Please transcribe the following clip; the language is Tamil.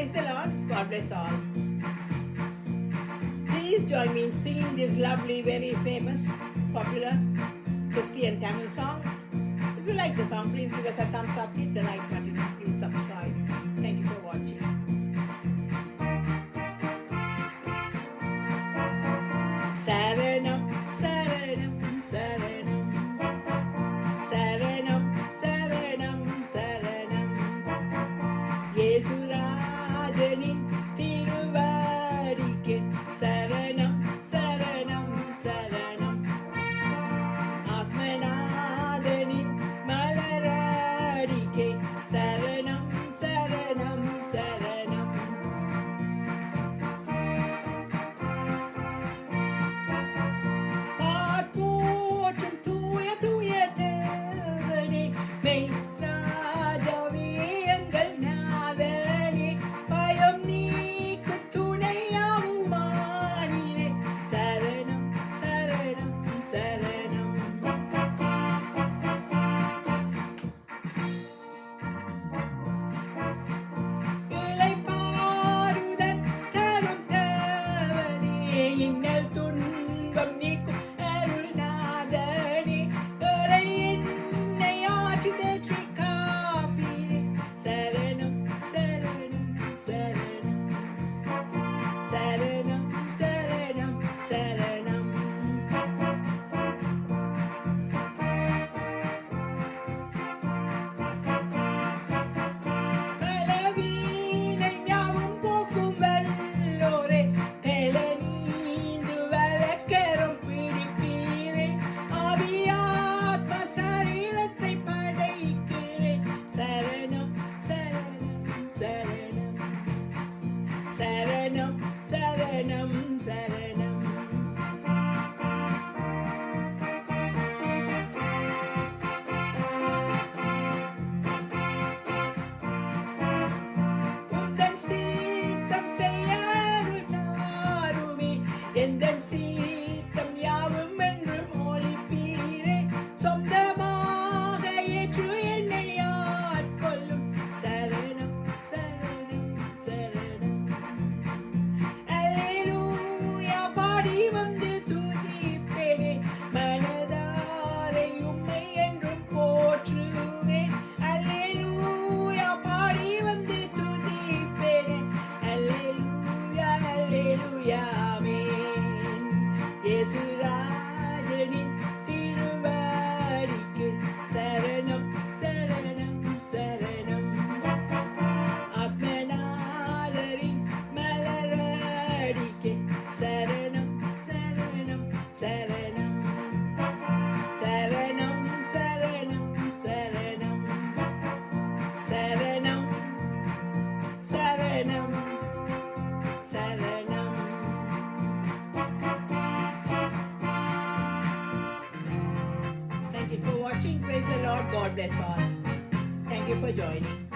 Praise the Lord. God bless all. Please join me in singing this lovely, very famous, popular Christian Tamil song. If you like the song, please give us a thumbs up, hit the like button, please subscribe. Thank you for watching. Saranam, Saranam, Saranam, Saranam, Saranam, Saranam, Yesurajanin Tiruvadike, Saranam, Saranam, Saranam, Atmanadanin Malaradike, Saranam, Saranam, Saranam. போற்றும் தூய தூய தேவனே, மெய் ராஜாவே எங்கள் நாதனே, பயம் நீக்கும் துணையாவுமானினே, சரணம் சரணம் சரணம். இளைப்பாறுதல் தரும் தேவனே, இன்னல் துன்பம் நீக்கும் அருள்நாதனே, ஏழை என்னை ஆற்றி தேற்றி காப்பீரே, சரணம் சரணம் சரணம், சரணம் சரணம் சரணம். பலவீனை யாவும் போக்கும் வல்லோரே, எழநீந்து வழக்கரம் பிடிப்பீரே, ஆவியாத்ம சரீரத்தை படைக்கிறேன், சரணம் சரணம் சரணம், சரணம் சரணம் சரணம். உந்தன் சீத்தம் செய்ய அருள் தாருமே, எந்தன் சீத்தம் யாவும் என்று மொழிப்பீரே, சொந்தமாக ஏற்று என்னை ஆட்கொள்ளும், சரணம் சரணம் சரணம். அல்லேலூயா பாடி வந்து துதிப்பேனே, மனதாரை உம்மை என்றும் போற்றுவேன், அல்லேலூயா பாடி வந்து துதிப்பேனே, அல்லேலூயா அல்லேலூயா ஆமென். இயேசுராஜனின் திருவடிக்கு சரணம் சரணம் சரணம், ஆத்மநாதரின் மலரடிக்கு சரணம் சரணம் சரணம், சரணம் சரணம் சரணம், சரணம் சரணம் சரணம். Thank you for watching. Praise the Lord. God bless all. Thank you for joining.